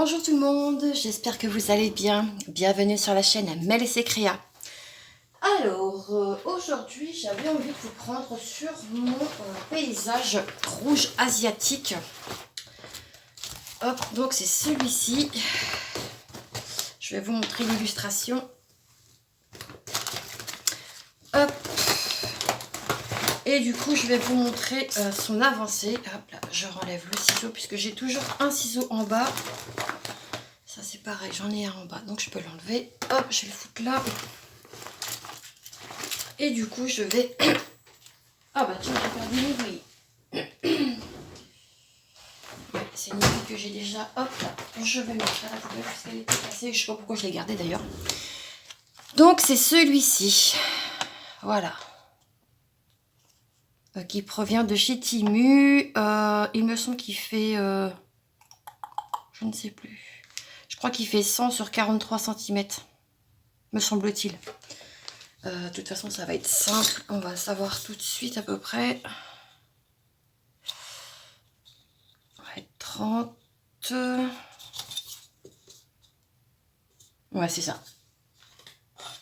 Bonjour tout le monde, j'espère que vous allez bien. Bienvenue sur la chaîne Mel et ses créas. Alors, aujourd'hui, j'avais envie de vous prendre sur mon paysage rouge asiatique. Hop, donc c'est celui-ci. Je vais vous montrer l'illustration. Hop. Et du coup, je vais vous montrer son avancée. Hop là, je renlève le ciseau puisque j'ai toujours un ciseau en bas. Ça c'est pareil, j'en ai un en bas, donc je peux l'enlever. Hop, je vais le foutre là. Et du coup, je vais... Ah bah tiens, j'ai perdu mon ouvrier. Ouais, c'est une aiguille que j'ai déjà. Hop là, je vais mettre à la poubelle parce qu'elle était cassée. Je sais pas pourquoi je l'ai gardée d'ailleurs. Donc c'est celui-ci. Voilà. Qui provient de chez Temu. Il me semble qu'il fait... je ne sais plus. Je crois qu'il fait 100 sur 43 cm. Me semble-t-il. De toute façon, ça va être simple. On va savoir tout de suite à peu près. Ouais, 30. Ouais, c'est ça.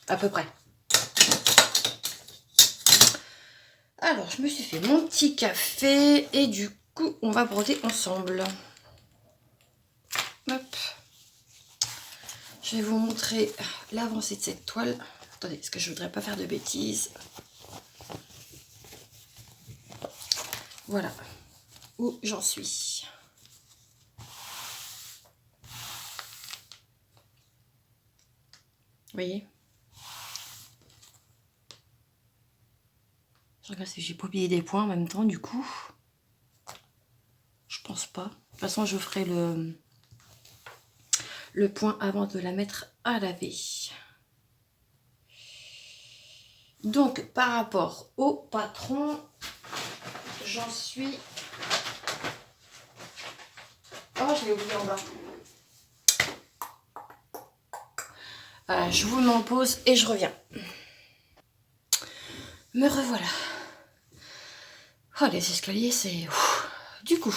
À peu près. Alors, je me suis fait mon petit café. Et du coup, on va broder ensemble. Hop. Je vais vous montrer l'avancée de cette toile. Attendez, parce que je voudrais pas faire de bêtises. Voilà où j'en suis. Vous voyez? Je regarde si j'ai pas oublié des points en même temps, du coup. Je pense pas. De toute façon, je ferai le point avant de la mettre à laver. Donc, par rapport au patron, j'en suis... Oh, je l'ai oublié en bas. Je vous mets en pause et je reviens. Me revoilà. Oh, les escaliers, c'est... Du coup,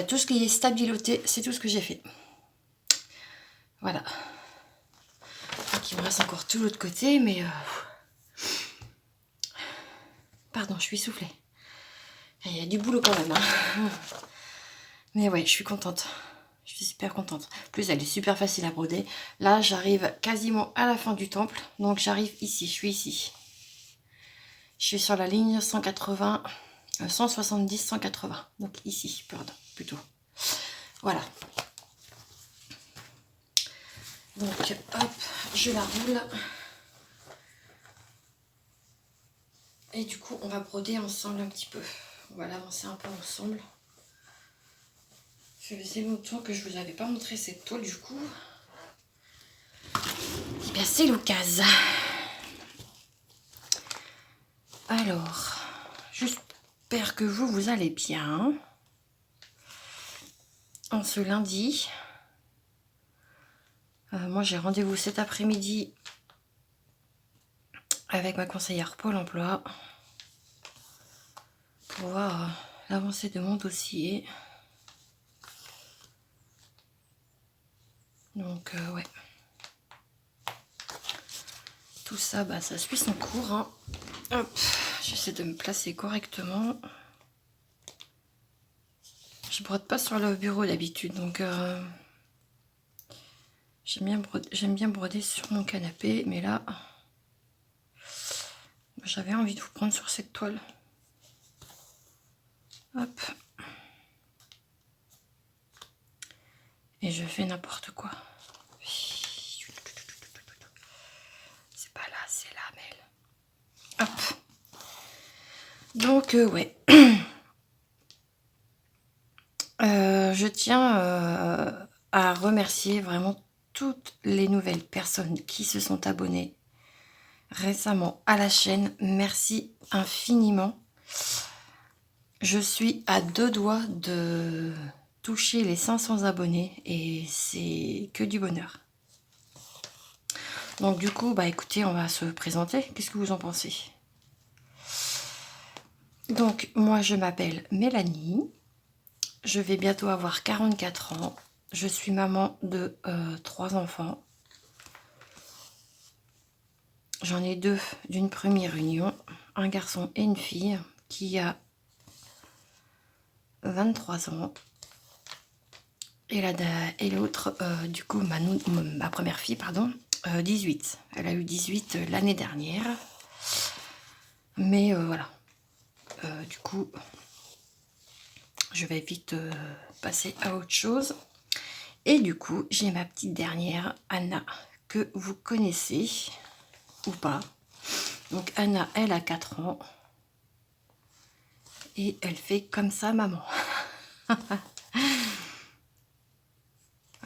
tout ce qui est stabiloté, c'est tout ce que j'ai fait. Voilà. Donc, il me reste encore tout l'autre côté, mais... Pardon, je suis soufflée. Il y a du boulot quand même. Hein. Mais ouais, je suis contente. Je suis super contente. En plus, elle est super facile à broder. Là, j'arrive quasiment à la fin du temple. Donc, j'arrive ici. Je suis ici. Je suis sur la ligne 180, 170, 180. Donc, ici, plutôt. Voilà. Donc, hop, je la roule. Et du coup, on va broder ensemble un petit peu. On va l'avancer un peu ensemble. Ça faisait longtemps que je ne vous avais pas montré cette toile, du coup. Et bien, c'est l'occasion. Alors, j'espère que vous allez bien. En ce lundi. Moi, j'ai rendez-vous cet après-midi avec ma conseillère Pôle emploi pour voir l'avancée de mon dossier. Donc, ouais. Tout ça, bah, ça suit son cours. Hein. Hop, j'essaie de me placer correctement. Je brode pas sur le bureau d'habitude, donc j'aime bien broder sur mon canapé, mais là, j'avais envie de vous prendre sur cette toile. Hop. Et je fais n'importe quoi. C'est pas là, c'est là, Mel. Hop. Donc, ouais. Je tiens à remercier vraiment toutes les nouvelles personnes qui se sont abonnées récemment à la chaîne. Merci infiniment. Je suis à 2 doigts de toucher les 500 abonnés et c'est que du bonheur. Donc du coup, bah écoutez, on va se présenter. Qu'est-ce que vous en pensez? Donc moi je m'appelle Mélanie. Je vais bientôt avoir 44 ans. je suis maman de 3 enfants. J'en ai 2 d'une première union, un garçon et une fille qui a 23 ans. Et l'autre, du coup, ma première fille, pardon, 18. Elle a eu 18 l'année dernière. Mais voilà. Du coup, je vais vite passer à autre chose. Et du coup, j'ai ma petite dernière, Anna, que vous connaissez ou pas. Donc Anna, elle a 4 ans. Et elle fait comme ça, maman.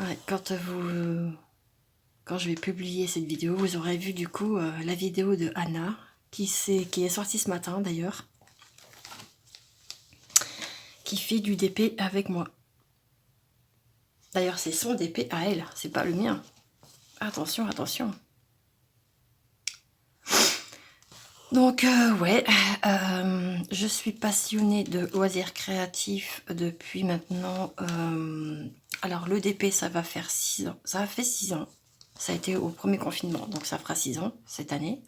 Ouais, quand je vais publier cette vidéo, vous aurez vu du coup la vidéo de Anna, qui est sortie ce matin d'ailleurs, qui fait du DP avec moi. D'ailleurs, c'est son DP à elle, c'est pas le mien. Attention, attention. Donc, ouais, je suis passionnée de loisirs créatifs depuis maintenant. Alors, le DP, ça va faire 6 ans. Ça a fait 6 ans. Ça a été au premier confinement, donc ça fera 6 ans cette année.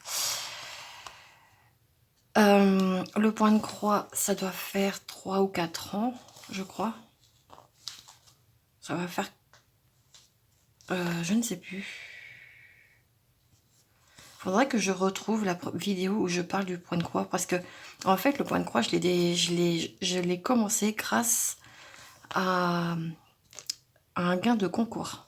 Le point de croix, ça doit faire 3 ou 4 ans, je crois. Ça va faire... je ne sais plus. Faudrait que je retrouve la vidéo où je parle du point de croix. Parce que, en fait, le point de croix, je l'ai commencé grâce à un gain de concours.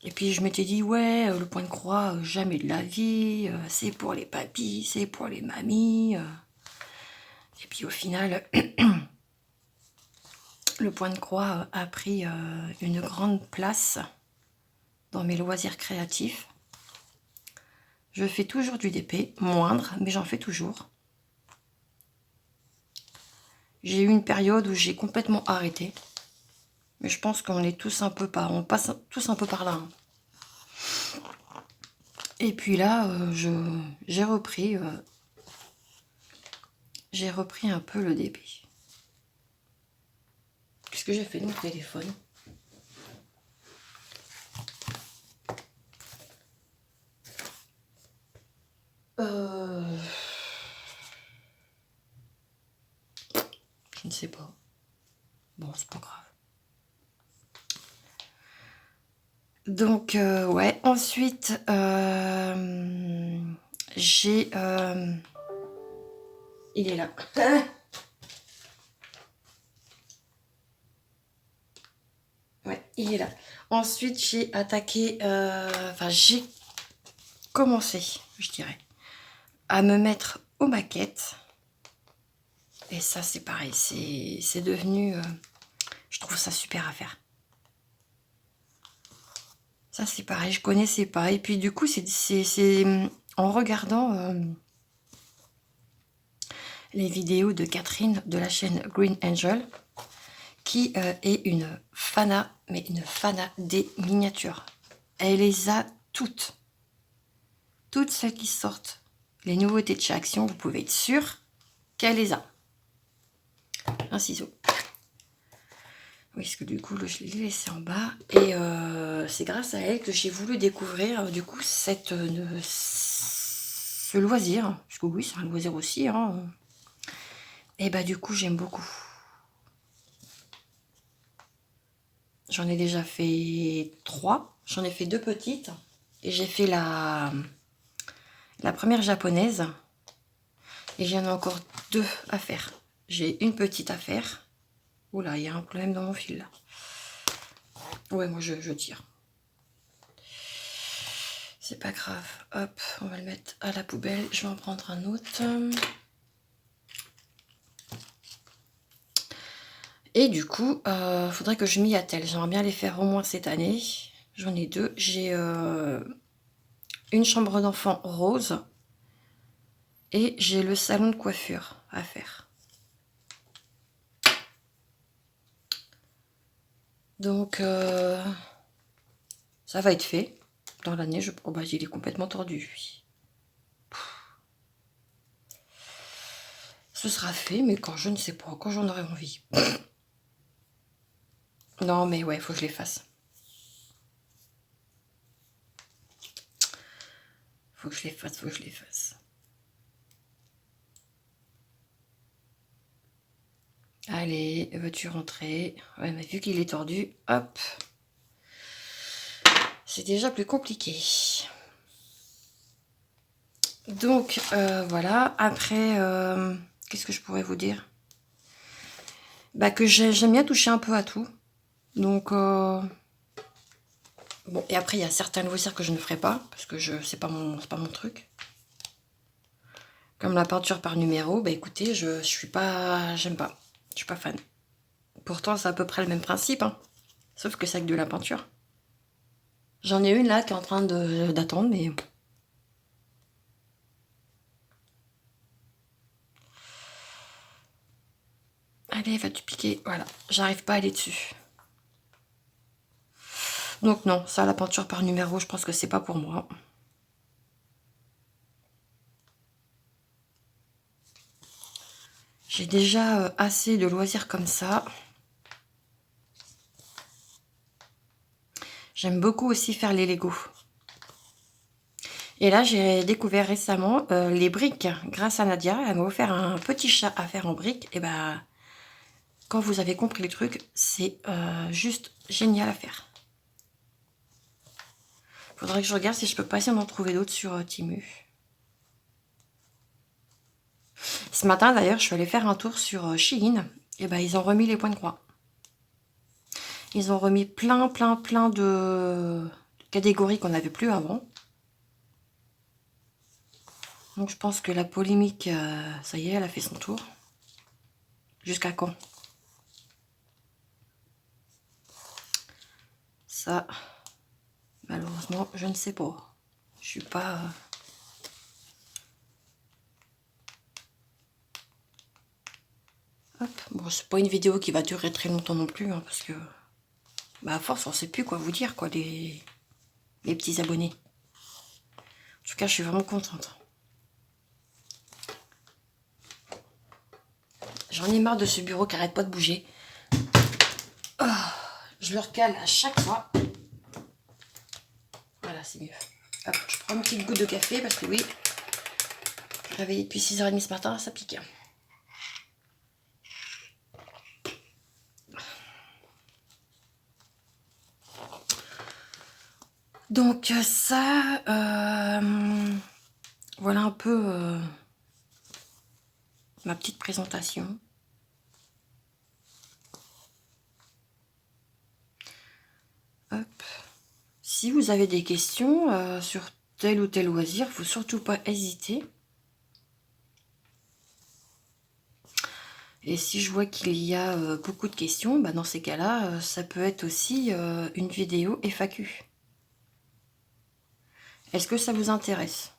Et puis, je m'étais dit, ouais, le point de croix, jamais de la vie. C'est pour les papis, c'est pour les mamies. Et puis, au final... Le point de croix a pris une grande place dans mes loisirs créatifs. Je fais toujours du DP, moindre, mais j'en fais toujours. J'ai eu une période où j'ai complètement arrêté. Mais je pense qu'on est tous un peu on passe tous un peu par là. Hein. Et puis là, j'ai repris un peu le DP. Qu'est-ce que j'ai fait de mon téléphone ? Je ne sais pas. Bon, c'est pas grave. Donc, ouais. Ensuite, j'ai... il est là. Ouais, il est là. Ensuite, j'ai attaqué... Enfin, j'ai commencé, je dirais, à me mettre aux maquettes. Et ça, c'est pareil. C'est devenu... je trouve ça super à faire. Ça, c'est pareil. Je connaissais pas. Et puis, du coup, c'est en regardant les vidéos de Catherine de la chaîne Green Angel, qui est une fana, mais une fana des miniatures. Elle les a toutes. Toutes celles qui sortent. Les nouveautés de chez Action, vous pouvez être sûr qu'elle les a. Un ciseau. Oui, parce que du coup, je l'ai laissé en bas. Et c'est grâce à elle que j'ai voulu découvrir, du coup, ce loisir. Parce que oui, c'est un loisir aussi. Hein. Et bah, du coup, j'aime beaucoup. J'en ai déjà fait 3. J'en ai fait 2 petites. Et j'ai fait la première japonaise. Et j'en ai encore 2 à faire. J'ai une petite à faire. Oula, il y a un problème dans mon fil là. Ouais, moi je tire. C'est pas grave. Hop, on va le mettre à la poubelle. Je vais en prendre un autre. Et du coup, faudrait que je m'y attelle. J'aimerais bien les faire au moins cette année. J'en ai 2. J'ai une chambre d'enfant rose. Et j'ai le salon de coiffure à faire. Donc, ça va être fait. Dans l'année, oh bah, il est complètement tordu, lui. Ce sera fait, mais quand je ne sais pas, quand j'en aurai envie. Non, mais ouais, faut que je les fasse. Faut que je les fasse, faut que je les fasse. Allez, veux-tu rentrer? Ouais, mais vu qu'il est tordu, hop. C'est déjà plus compliqué. Donc, voilà. Après, qu'est-ce que je pourrais vous dire? Bah, que j'aime bien toucher un peu à tout. Donc, bon, et après, il y a certains loisirs que je ne ferai pas, parce que c'est pas mon truc. Comme la peinture par numéro, bah écoutez, je suis pas... J'aime pas. Je suis pas fan. Pourtant, c'est à peu près le même principe, hein. Sauf que c'est avec de la peinture. J'en ai une là qui est en train d'attendre, mais... Allez, vas-tu piquer? Voilà, j'arrive pas à aller dessus. Donc non, ça, la peinture par numéro, je pense que c'est pas pour moi. J'ai déjà assez de loisirs comme ça. J'aime beaucoup aussi faire les Lego. Et là, j'ai découvert récemment les briques grâce à Nadia. Elle m'a offert un petit chat à faire en briques. Et bah, quand vous avez compris le truc, c'est juste génial à faire. Faudrait que je regarde si je peux pas essayer d'en trouver d'autres sur Temu. Ce matin, d'ailleurs, je suis allée faire un tour sur Shein. Et bah, ils ont remis les points de croix. Ils ont remis plein de catégories qu'on n'avait plus avant. Donc je pense que la polémique, ça y est, elle a fait son tour. Jusqu'à quand? Ça, malheureusement, je ne sais pas. Je suis pas... Hop. Bon, c'est pas une vidéo qui va durer très longtemps non plus, hein, parce que... Bah à force, on sait plus quoi vous dire, quoi, les petits abonnés. En tout cas, je suis vraiment contente. J'en ai marre de ce bureau qui arrête pas de bouger. Oh, je le recale à chaque fois. Voilà, c'est mieux. Hop, je prends une petite goutte de café parce que oui, réveillée depuis 6h30 ce matin, ça pique. Donc ça, voilà un peu ma petite présentation. Hop. Si vous avez des questions sur tel ou tel loisir, il ne faut surtout pas hésiter. Et si je vois qu'il y a beaucoup de questions, bah dans ces cas-là, ça peut être aussi une vidéo FAQ. Est-ce que ça vous intéresse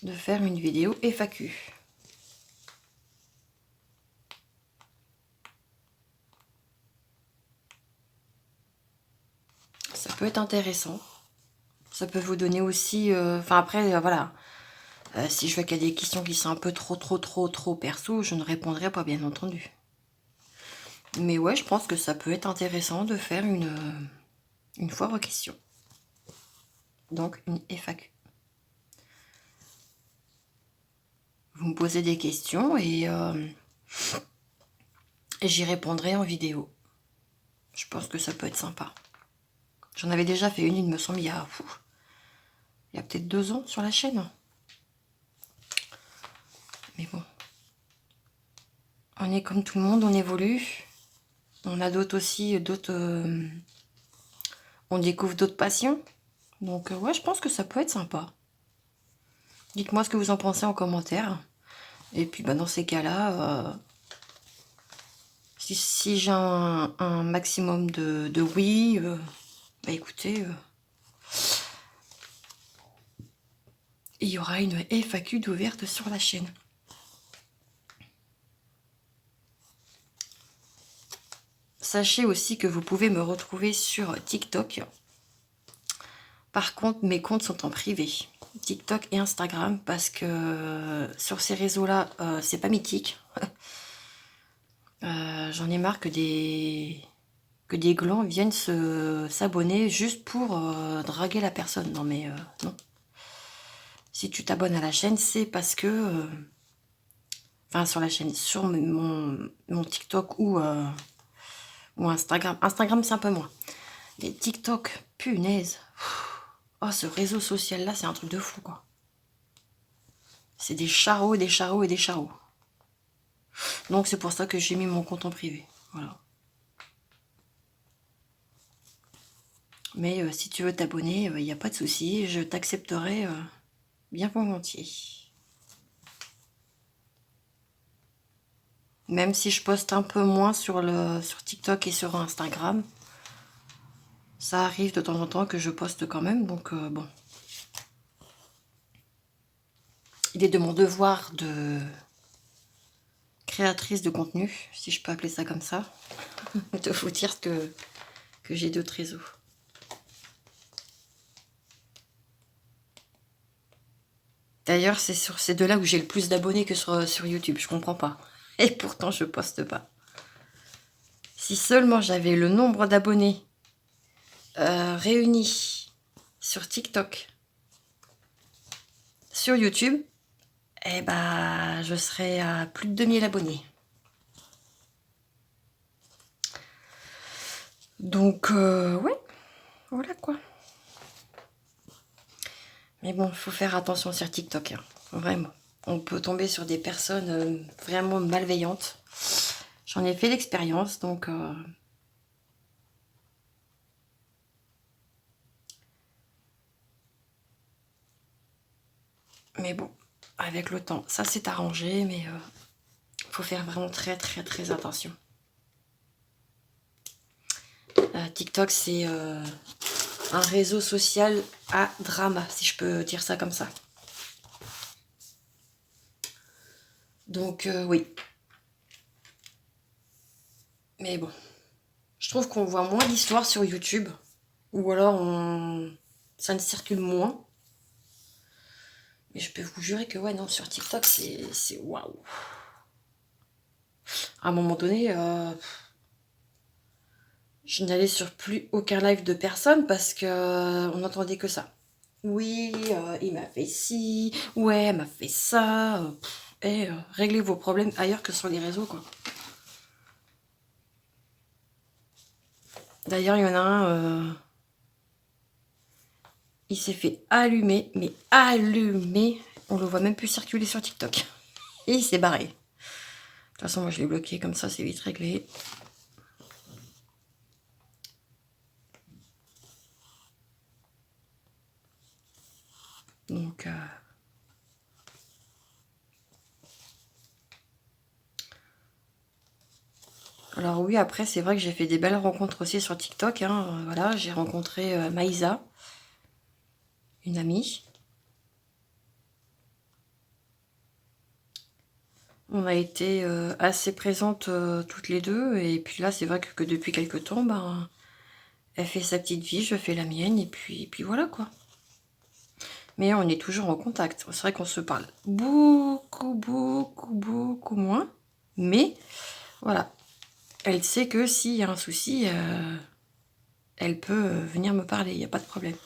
de faire une vidéo FAQ? Ça peut être intéressant. Ça peut vous donner aussi... Enfin après, voilà. Si je vois qu'il y a des questions qui sont un peu trop perso, je ne répondrai pas, bien entendu. Mais ouais, je pense que ça peut être intéressant de faire une foire aux questions. Donc, une FAQ. Vous me posez des questions et j'y répondrai en vidéo. Je pense que ça peut être sympa. J'en avais déjà fait une, il me semble, il y a peut-être 2 ans sur la chaîne. Mais bon. On est comme tout le monde, on évolue. On a d'autres aussi, on découvre d'autres passions. Donc ouais, je pense que ça peut être sympa. Dites-moi ce que vous en pensez en commentaire. Et puis bah, dans ces cas-là, si j'ai un maximum de oui, bah écoutez, il y aura une FAQ d'ouverte sur la chaîne. Sachez aussi que vous pouvez me retrouver sur TikTok. Par contre, mes comptes sont en privé. TikTok et Instagram, parce que sur ces réseaux-là, c'est pas mythique. J'en ai marre que des glands viennent s'abonner juste pour draguer la personne. Non mais non. Si tu t'abonnes à la chaîne, c'est parce que... enfin, sur la chaîne, sur mon TikTok ou Instagram. Instagram, c'est un peu moins. Les TikTok, punaise. Oh, ce réseau social-là, c'est un truc de fou, quoi. C'est des charros, des charros et des charros. Donc, c'est pour ça que j'ai mis mon compte en privé. Voilà. Mais si tu veux t'abonner, il n'y a pas de souci. Je t'accepterai bien volontiers. Même si je poste un peu moins sur TikTok et sur Instagram, ça arrive de temps en temps que je poste quand même. Donc, bon. Il est de mon devoir de créatrice de contenu, si je peux appeler ça comme ça, de vous dire que j'ai 2 réseaux. D'ailleurs, c'est sur ces deux-là où j'ai le plus d'abonnés que sur YouTube. Je comprends pas. Et pourtant, je poste pas. Si seulement j'avais le nombre d'abonnés réunis sur TikTok, sur YouTube, eh ben, je serais à plus de 2000 abonnés. Donc, ouais, voilà quoi. Mais bon, il faut faire attention sur TikTok, hein, vraiment. On peut tomber sur des personnes vraiment malveillantes. J'en ai fait l'expérience, donc... mais bon, avec le temps, ça s'est arrangé, mais faut faire vraiment très très très attention. TikTok, c'est un réseau social à drama, si je peux dire ça comme ça. Donc oui. Mais bon, je trouve qu'on voit moins d'histoires sur YouTube, ou alors ça ne circule moins. Mais je peux vous jurer que ouais, non, sur TikTok, c'est waouh. À un moment donné, je n'allais sur plus aucun live de personne parce que on n'entendait que ça. Oui, il m'a fait ci, ouais, elle m'a fait ça. Réglez vos problèmes ailleurs que sur les réseaux, quoi. D'ailleurs, il y en a un, il s'est fait allumer, mais allumer. On le voit même plus circuler sur TikTok. Et il s'est barré. De toute façon, moi, je l'ai bloqué, comme ça, c'est vite réglé. Donc... alors oui, après, c'est vrai que j'ai fait des belles rencontres aussi sur TikTok. Hein. Voilà, j'ai rencontré Maïsa, une amie. On a été assez présentes toutes les deux. Et puis là, c'est vrai que depuis quelques temps, ben, elle fait sa petite vie, je fais la mienne. Et puis voilà, quoi. Mais on est toujours en contact. C'est vrai qu'on se parle beaucoup, beaucoup, beaucoup moins. Mais voilà, elle sait que s'il y a un souci, elle peut venir me parler, il n'y a pas de problème.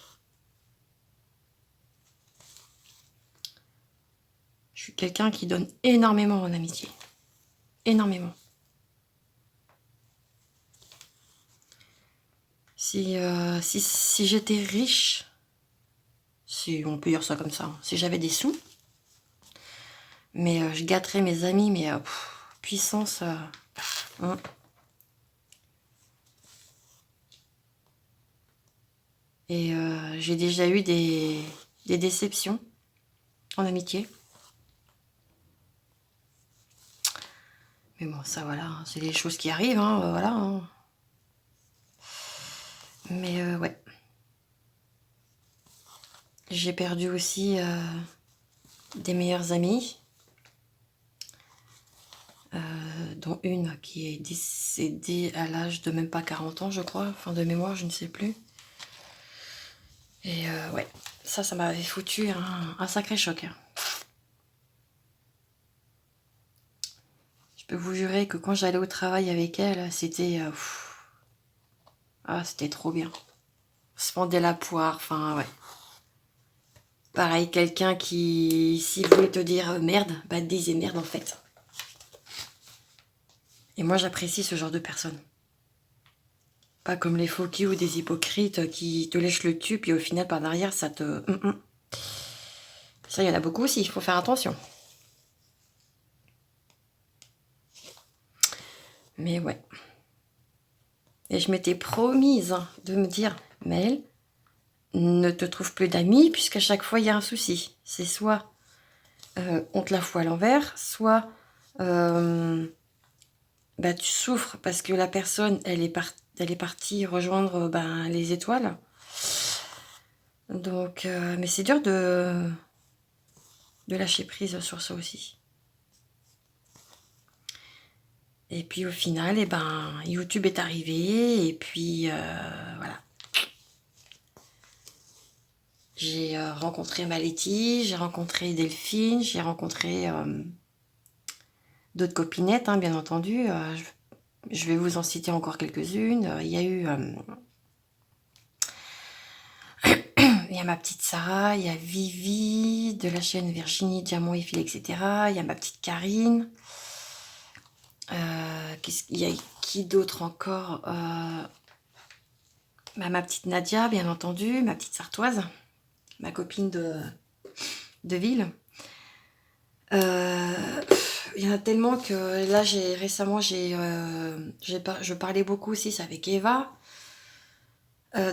Je suis quelqu'un qui donne énormément en amitié. Énormément. Si j'étais riche, si on peut dire ça comme ça, hein, si j'avais des sous, mais je gâterais mes amis, mais puissance... hein. Et j'ai déjà eu des déceptions en amitié. Mais bon, ça voilà, hein, c'est des choses qui arrivent, hein, voilà. Hein. Mais ouais. J'ai perdu aussi des meilleures amies. Dont une qui est décédée à l'âge de même pas 40 ans, je crois. Fin de mémoire, je ne sais plus. Et ouais, ça m'avait foutu un sacré choc. Hein. peux vous jurer que quand j'allais au travail avec elle, c'était... c'était trop bien. On se fendait la poire, enfin, ouais. Pareil, quelqu'un qui, s'il voulait te dire merde, bah te disait merde en fait. Et moi, j'apprécie ce genre de personnes. Pas comme les faux culs ou des hypocrites qui te lèchent le cul, puis au final, par derrière, ça te... Ça, il y en a beaucoup aussi, il faut faire attention. Mais ouais. Et je m'étais promise de me dire, Maëlle, ne te trouve plus d'amis, puisqu'à chaque fois, il y a un souci. C'est soit on te la fout à l'envers, soit bah, tu souffres parce que la personne, elle est partie rejoindre les étoiles. Donc, mais c'est dur de lâcher prise sur ça aussi. Et puis au final, YouTube est arrivé, et puis voilà. J'ai rencontré Malétie, j'ai rencontré Delphine, j'ai rencontré d'autres copinettes, hein, bien entendu. Je vais vous en citer encore quelques-unes. Il y a eu... il y a ma petite Sarah, il y a Vivi, de la chaîne Virginie, Diamant et Fil, etc. Il y a ma petite Karine. Il y a qui d'autre encore ma petite Nadia, bien entendu, ma petite Sartoise, ma copine de ville. Il y en a tellement que là, récemment, je parlais beaucoup aussi avec Eva.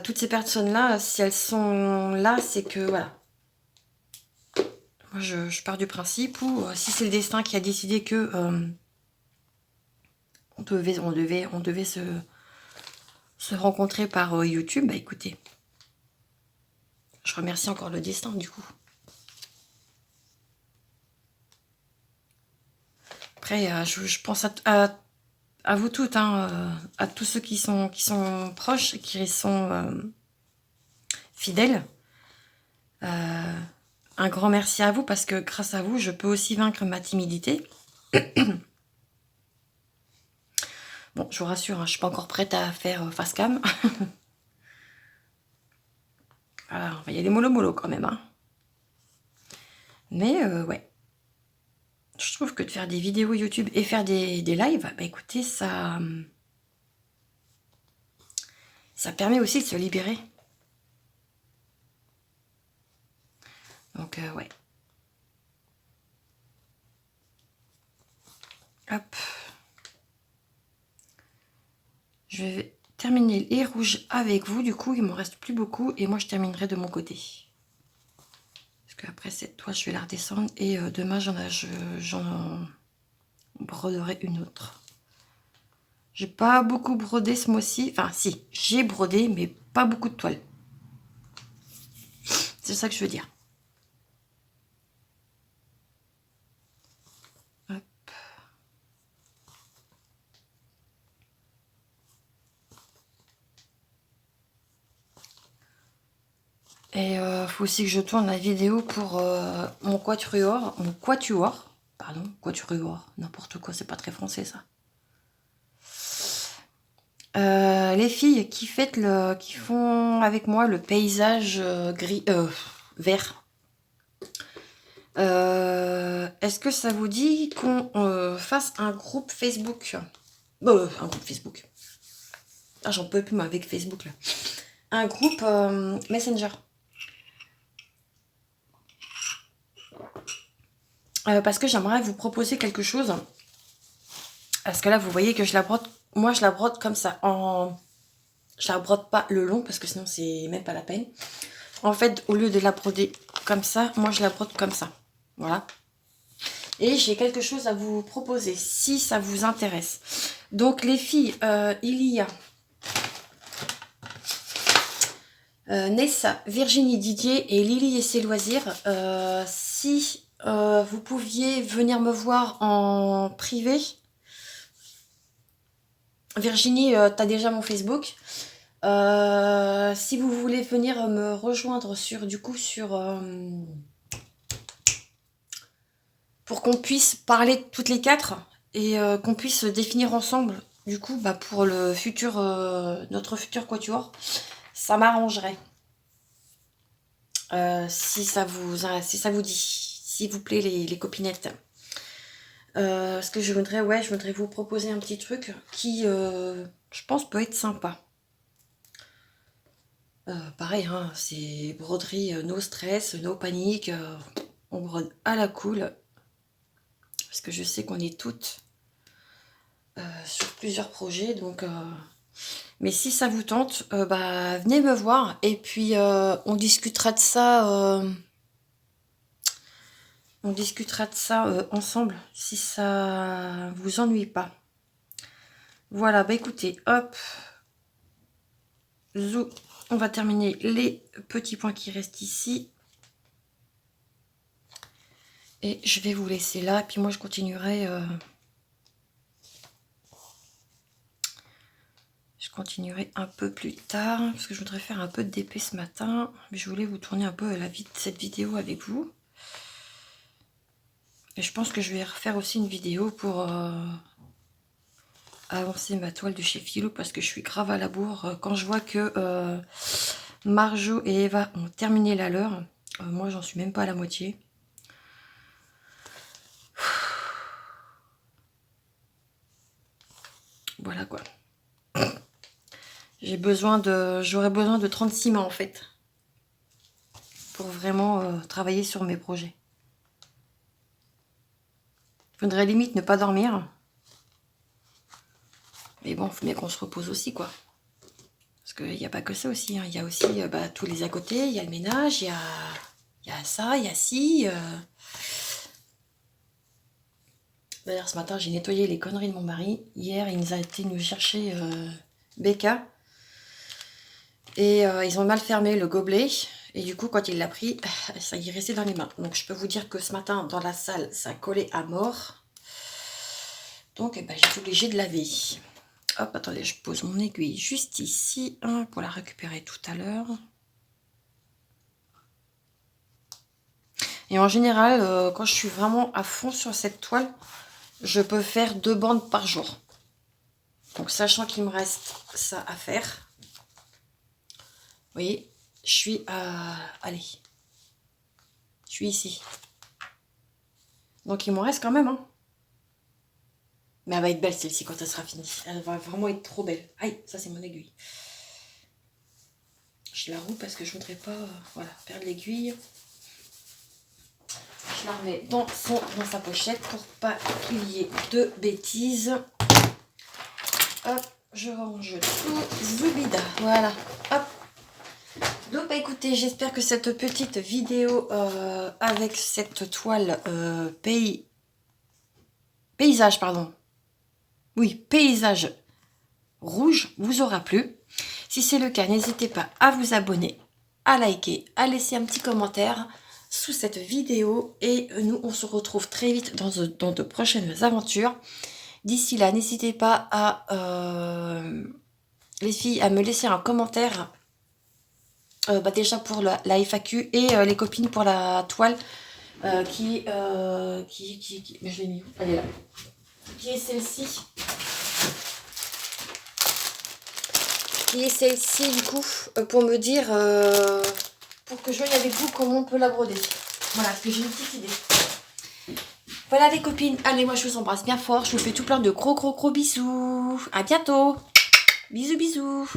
Toutes ces personnes-là, si elles sont là, c'est que voilà. Moi, je pars du principe où si c'est le destin qui a décidé que on devait se rencontrer par YouTube, bah écoutez, je remercie encore le destin du coup. Après, je pense à vous toutes, hein, à tous ceux qui sont proches, qui sont fidèles. Un grand merci à vous parce que grâce à vous, je peux aussi vaincre ma timidité. Bon, je vous rassure, hein, je suis pas encore prête à faire face cam. Alors, il y a des mollo quand même. Hein. Mais ouais. Je trouve que de faire des vidéos YouTube et faire des lives, bah écoutez, ça permet aussi de se libérer. Donc, ouais. Hop. Je vais terminer les rouges avec vous. Du coup, il ne m'en reste plus beaucoup. Et moi, je terminerai de mon côté. Parce qu'après cette toile, je vais la redescendre. Et demain, j'en broderai une autre. J'ai pas beaucoup brodé ce mois-ci. Enfin, si, j'ai brodé, mais pas beaucoup de toiles. C'est ça que je veux dire. Hop. Et faut aussi que je tourne la vidéo pour mon quatuor. Pardon, quatuor. N'importe quoi, c'est pas très français ça. Les filles qui font avec moi le paysage vert. Est-ce que ça vous dit qu'on fasse un groupe Facebook? Un groupe Facebook. Ah, j'en peux plus moi avec Facebook là. Un groupe Messenger. Parce que j'aimerais vous proposer quelque chose. Parce que là, vous voyez que je la brode. Moi, je la brode comme ça. Je la brode pas le long parce que sinon, c'est même pas la peine. En fait, au lieu de la broder comme ça, moi, je la brode comme ça. Voilà. Et j'ai quelque chose à vous proposer si ça vous intéresse. Donc, les filles, il y a Nessa, Virginie, Didier et Lily et ses loisirs. Si vous pouviez venir me voir en privé. Virginie, tu as déjà mon Facebook. Si vous voulez venir me rejoindre pour qu'on puisse parler toutes les quatre, et qu'on puisse définir ensemble. Du coup, bah, pour le futur, notre futur quatuor, ça m'arrangerait. Si ça vous dit, s'il vous plaît, les copinettes. Ce que je voudrais, ouais, je voudrais vous proposer un petit truc qui, je pense, peut être sympa. Pareil, hein, c'est broderie, no stress, no panique. On brode à la cool. Parce que je sais qu'on est toutes sur plusieurs projets. Donc, mais si ça vous tente, bah, venez me voir. Et puis, on discutera de ça. On discutera de ça ensemble, si ça vous ennuie pas. Voilà, bah écoutez, hop. Zou, on va terminer les petits points qui restent ici. Et je vais vous laisser là. Et puis moi, je continuerai... je continuerai un peu plus tard. Parce que je voudrais faire un peu de DP ce matin. Mais je voulais vous tourner un peu cette vidéo avec vous. Et je pense que je vais refaire aussi une vidéo pour avancer ma toile de chez Philo. Parce que je suis grave à la bourre. Quand je vois que Marjo et Eva ont terminé la leur. Moi, j'en suis même pas à la moitié. Voilà quoi. J'aurais besoin de 36 mains en fait. Pour vraiment travailler sur mes projets. Il faudrait limite ne pas dormir. Mais bon, il faut bien qu'on se repose aussi quoi. Parce qu'il n'y a pas que ça aussi. Hein. Il y a aussi bah, tous les à côté. Il y a le ménage, il y a ça, il y a ci. D'ailleurs, ce matin, j'ai nettoyé les conneries de mon mari. Hier, il nous a été nous chercher Becca. Et ils ont mal fermé le gobelet. Et du coup, quand il l'a pris, ça y est resté dans les mains. Donc, je peux vous dire que ce matin, dans la salle, ça collait à mort. Donc, eh ben, j'ai été obligée de laver. Hop, attendez, je pose mon aiguille juste ici hein, pour la récupérer tout à l'heure. Et en général, quand je suis vraiment à fond sur cette toile, je peux faire 2 bandes par jour. Donc, sachant qu'il me reste ça à faire. Vous voyez, je suis à... Allez. Je suis ici. Donc, il m'en reste quand même. Hein. Mais elle va être belle celle-ci quand elle sera finie. Elle va vraiment être trop belle. Aïe, ça c'est mon aiguille. Je la roule parce que je ne voudrais pas voilà, perdre l'aiguille. Je la remets dans sa pochette pour pas qu'il y ait de bêtises. Hop, je range tout. Zoubida. Voilà. Hop. Donc bah écoutez, j'espère que cette petite vidéo avec cette toile paysage, pardon. Oui, paysage rouge vous aura plu. Si c'est le cas, n'hésitez pas à vous abonner, à liker, à laisser un petit commentaire sous cette vidéo. Et nous, on se retrouve très vite dans de prochaines aventures. D'ici là, n'hésitez pas à, les filles, à me laisser un commentaire. Bah déjà pour la FAQ et les copines pour la toile mais je l'ai mis où? Elle est là. Qui est celle-ci? Du coup pour me dire pour que je voie avec vous comment on peut la broder. Voilà, parce que j'ai une petite idée. Voilà les copines, allez moi je vous embrasse bien fort, je vous fais tout plein de gros bisous. À bientôt. Bisous bisous.